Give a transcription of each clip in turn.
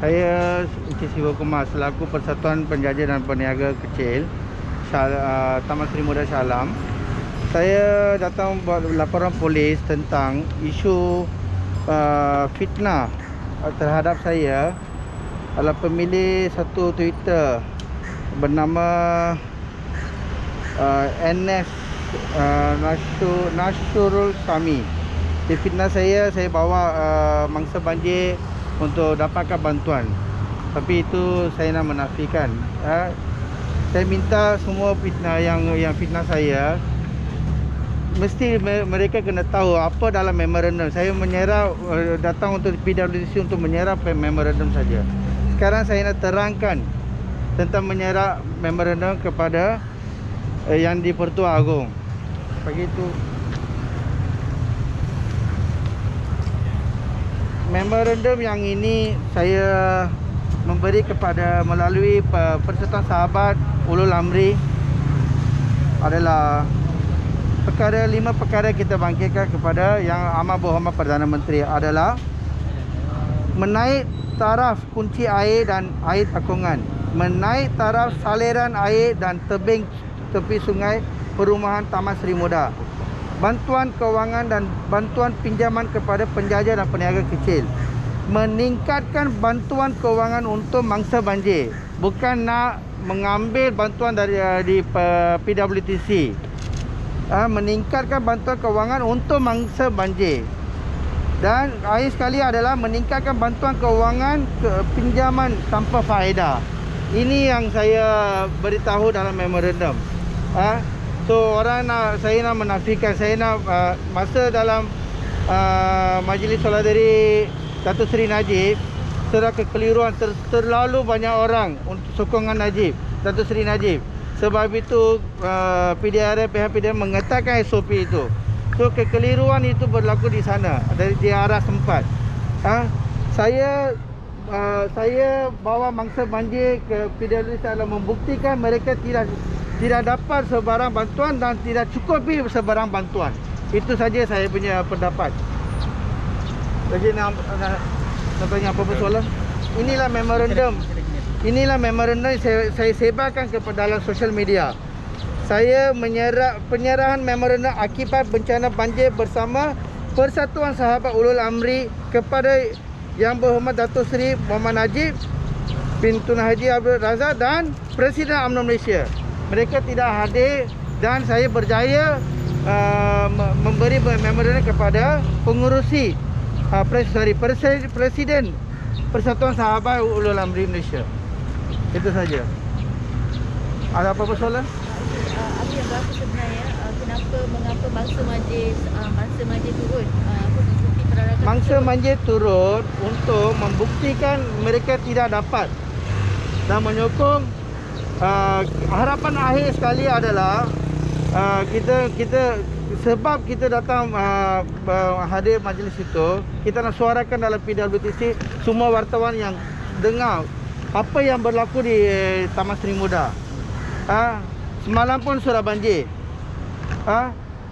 Saya Encik Sivakumar selaku Persatuan Penjaja dan Peniaga Kecil Taman Seri Muda Shah Alam. Saya datang buat laporan polis tentang isu fitnah terhadap saya adalah pemilik satu Twitter bernama NS Nashurul Sami. Dia fitnah saya bawa mangsa banjir untuk dapatkan bantuan. Tapi itu saya nak menafikan. Saya minta semua fitnah yang fitnah saya, mesti mereka kena tahu apa dalam memorandum. Saya menyerah datang untuk PWDC untuk menyerah memorandum saja. Sekarang saya nak terangkan tentang menyerah memorandum kepada yang di Pertua Agong. Begitu. Memorandum yang ini saya memberi kepada melalui Persatuan Sahabat Ulul Amri adalah 5 perkara kita bangkitkan kepada Yang Amat Berhormat Perdana Menteri adalah menaik taraf kunci air dan air takungan, menaik taraf saliran air dan tebing tepi sungai perumahan Taman Seri Muda, bantuan kewangan dan bantuan pinjaman kepada penjaja dan peniaga kecil, meningkatkan bantuan kewangan untuk mangsa banjir, bukan nak mengambil bantuan dari PWTC. Meningkatkan bantuan kewangan untuk mangsa banjir. Dan akhir sekali adalah meningkatkan bantuan kewangan pinjaman tanpa faedah. Ini yang saya beritahu dalam memorandum. So saya nak menafikan, saya nak masa dalam Majlis Soladari Datuk Seri Najib, terdapat kekeliruan terlalu banyak orang untuk sokongan Najib, Datuk Seri Najib. Sebab itu PDRM, pihak PDRM mengatakan SOP itu. So kekeliruan itu berlaku di sana, di arah sempat. Saya bawa mangsa banjir ke PWD adalah membuktikan mereka tidak dapat sebarang bantuan dan tidak cukupi sebarang bantuan. Itu saja saya punya pendapat. Lagi nak tanya apa soalan? Inilah memorandum. Inilah memorandum saya sebarkan kepada dalam sosial media. Saya penyerahan memorandum akibat bencana banjir bersama Persatuan Sahabat Ulul Amri kepada Yang Berhormat Datuk Seri Muhammad Najib bin Tun Haji Abdul Razak dan Presiden UMNO Malaysia. Mereka tidak hadir dan saya berjaya memberi memorandum kepada pengurusi Presiden Persatuan Sahabat Ulul Amri Malaysia. Itu saja. Ada apa-apa soalan? Apa yang berlaku sebenarnya? Mengapa mangsa banjir turun? Mangsa banjir turun untuk membuktikan mereka tidak dapat dan menyokong. Harapan akhir sekali adalah kita sebab kita datang hadir majlis itu, kita nak suarakan dalam PWTC semua wartawan yang dengar apa yang berlaku di Taman Seri Muda. Semalam pun sudah banjir.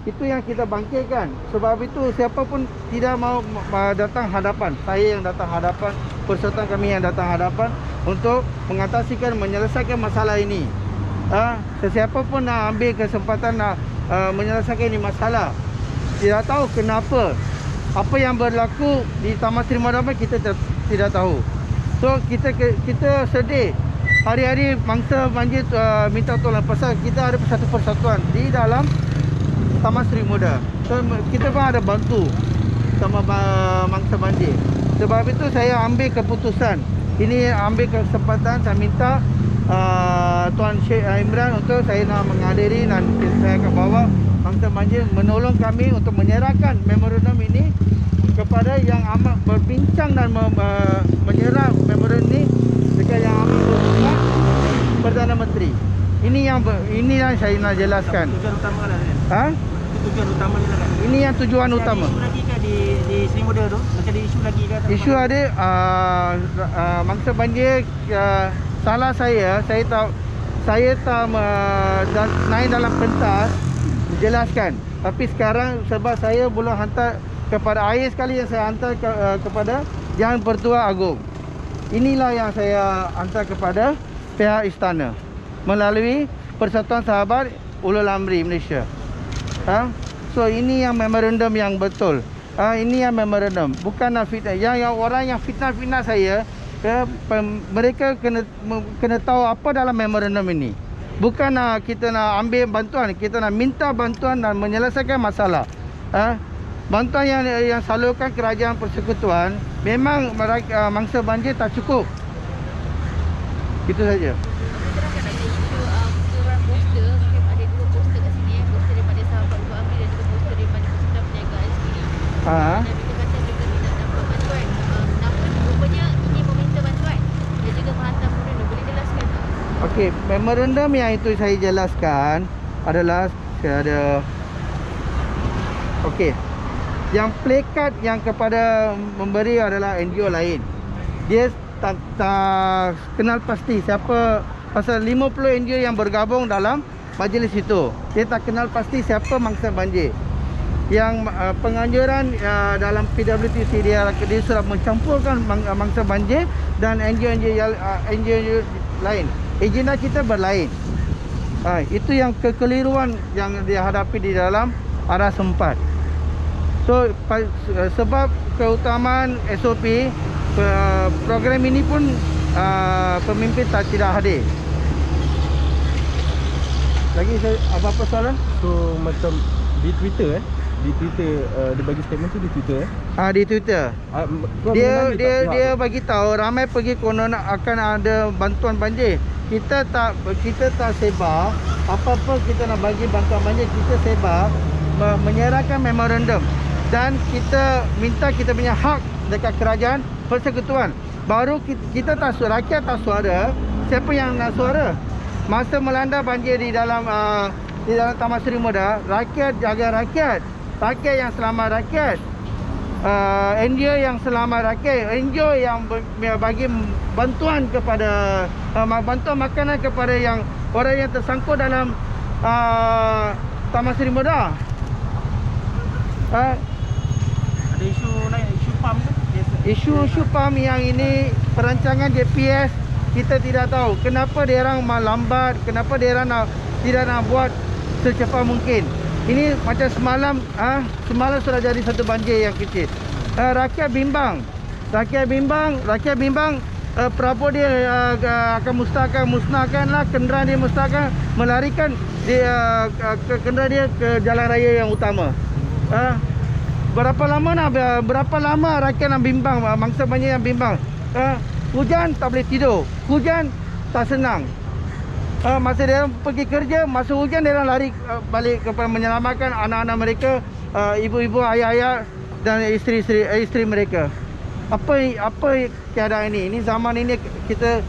Itu yang kita bangkitkan. Sebab itu siapa pun tidak mau datang hadapan. Saya yang datang hadapan, persatuan kami yang datang hadapan untuk mengatasikan, menyelesaikan masalah ini. Sesiapa pun nak ambil kesempatan nak menyelesaikan ini masalah. Tidak tahu kenapa. Apa yang berlaku di Taman Seri Muda kita tidak tahu. So kita sedih. Hari-hari mangsa banjir minta tolong pasal kita ada satu persatuan di dalam Taman Seri Muda. So kita pun ada bantu sama mangsa banjir. Sebab itu saya ambil keputusan. Ini ambil kesempatan, saya minta Tuan Sheikh Imran untuk saya nak menghadiri dan saya akan bawa mangsa banjir menolong kami untuk menyerahkan memorandum ini kepada Yang Amat berbincang dan menyerah memorandum ini dekat Yang Amat Berhormat Perdana Menteri. Ini yang saya nak jelaskan. Tujuan utama lah. Tujuan utama ni lah kan. Ini yang tujuan utama. Isu lagi kan di Seri Muda tu? Macam ada isu lagi kan? Isu ada mangsa banjir. Salah saya tak naik dalam pentas jelaskan. Tapi sekarang sebab saya belum hantar kepada akhir sekali yang saya hantar kepada Yang Pertua Agong. inilah yang saya hantar kepada pihak istana melalui Persatuan Sahabat Ulul Amri Malaysia. So ini yang memorandum yang betul. Ini yang memorandum, bukanlah fitnah. Yang orang yang fitnah saya, mereka kena tahu apa dalam memorandum ini. Bukan kita nak ambil bantuan, kita nak minta bantuan dan menyelesaikan masalah. Bantuan yang salurkan kerajaan persekutuan memang mangsa banjir tak cukup. Itu saja. Terangkan ada isu keseluruhan poster. Ada 2 poster kat sini. Poster daripada Sahabat Ulul Amri dan juga poster daripada Persatuan Perniagaan sendiri. Dan berita kata juga tidak dapat bantuan. Namun rupanya ini meminta bantuan dan juga menghantar memorandum. Boleh jelaskan tak? Okey, memorandum yang itu saya jelaskan adalah saya ada. Okey. Yang plakat yang kepada memberi adalah NGO lain. Dia tak kenal pasti siapa, pasal 50 NGO yang bergabung dalam majlis itu. Dia tak kenal pasti siapa mangsa banjir. Yang penganjuran dalam PWTC dia sudah mencampurkan mangsa banjir dan NGO lain. Agenda kita berlain. Itu yang kekeliruan yang dihadapi di dalam arah sempat. So sebab keutamaan SOP, program ini pun pemimpin tidak hadir. Lagi apa-apa soalan? So macam di Twitter di Twitter dia bagi statement tu di Twitter Di Twitter. Dia bagi tahu ramai pergi konon akan ada bantuan banjir. Kita tak sebar apa-apa. Kita nak bagi bantuan banjir, kita sebar menyerahkan memorandum dan kita minta kita punya hak dekat kerajaan persekutuan. Baru kita tak suara, rakyat tak suara. Siapa yang nak suara? Masa melanda banjir di dalam Taman Seri Muda, rakyat jaga rakyat. Rakyat yang selamat rakyat. NGO yang selamat rakyat. NGO yang bagi bantuan kepada bantuan makanan kepada yang orang yang tersangkut dalam Taman Seri Muda. ada isu naik isu PAM tu. Isu PAM yang ini perancangan JPS kita tidak tahu kenapa dia orang lambat, kenapa dia orang tidak nak buat secepat mungkin. Ini macam semalam sudah jadi satu banjir yang kecil. Rakyat bimbang. Prabowo dia akan musnahkanlah kenderaan dia, musnahkan, melarikan dia kenderaan dia ke jalan raya yang utama. Berapa lama rakyat nak bimbang, mangsa banjir yang bimbang. Hujan tak boleh tidur, hujan tak senang. Masa dia pergi kerja, masa hujan dia lari balik kepada menyelamatkan anak-anak mereka, ibu-ibu, ayah-ayah dan isteri mereka. Apa keadaan ini? Ini zaman ini kita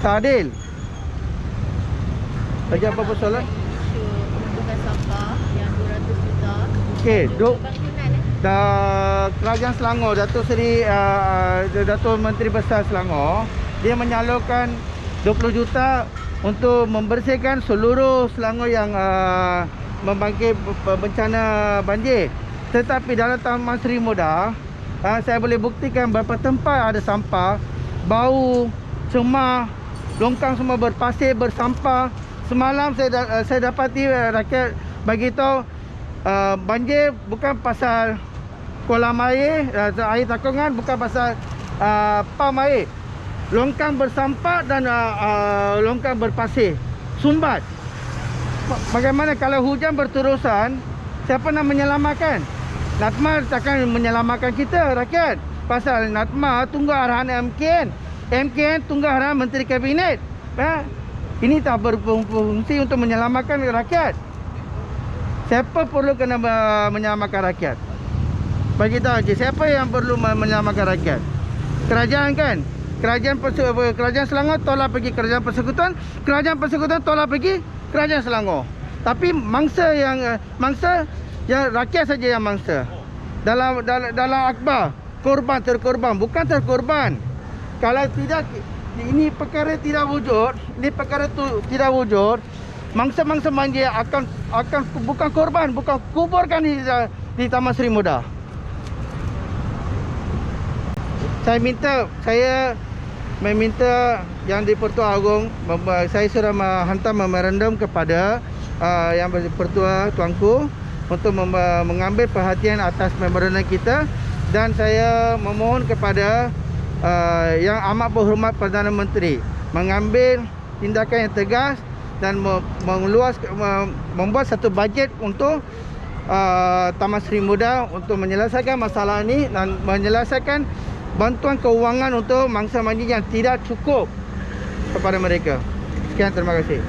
tak adil. Lagi apa soalan? Isu pembukaan sampah yang 200 juta. Okey, Bangunan Kerajaan Selangor, Datuk Menteri Besar Selangor, dia menyalurkan 20 juta untuk membersihkan seluruh Selangor yang membangkit bencana banjir. Tetapi dalam Taman Seri Muda, saya boleh buktikan beberapa tempat ada sampah, bau, cemar, longkang semua berpasir, bersampah. Semalam saya dapati rakyat bagi tahu banjir bukan pasal kolam air, air takungan, bukan pasal pam air. Longkang bersampah dan longkang berpasir, sumbat. Bagaimana kalau hujan berterusan, siapa nak menyelamatkan? Natma takkan menyelamatkan kita rakyat. Pasal Natma tunggu arahan MKN tunggu arahan Menteri Kabinet. Ini tak berfungsi untuk menyelamatkan rakyat. Siapa perlu kena menyelamatkan rakyat? Bagi tahu je, siapa yang perlu menyelamatkan rakyat? Kerajaan kan? Kerajaan Selangor tolak pergi kerajaan persekutuan, kerajaan persekutuan tolak pergi kerajaan Selangor. Tapi mangsa yang rakyat saja yang mangsa. Dalam akhbar terkorban, bukan terkorban. Kalau tidak, ini perkara tidak wujud, mangsa-mangsa banjir akan bukan korban, bukan kuburkan di Taman Seri Muda. Saya meminta Yang di-Pertua Agong, saya sudah menghantar memorandum kepada Yang di-Pertua Tuanku untuk mengambil perhatian atas memorandum kita, dan saya memohon kepada Yang Amat Berhormat Perdana Menteri mengambil tindakan yang tegas dan membuat satu bajet untuk Taman Seri Muda untuk menyelesaikan masalah ini dan menyelesaikan bantuan keuangan untuk mangsa manji yang tidak cukup kepada mereka. Sekian, terima kasih.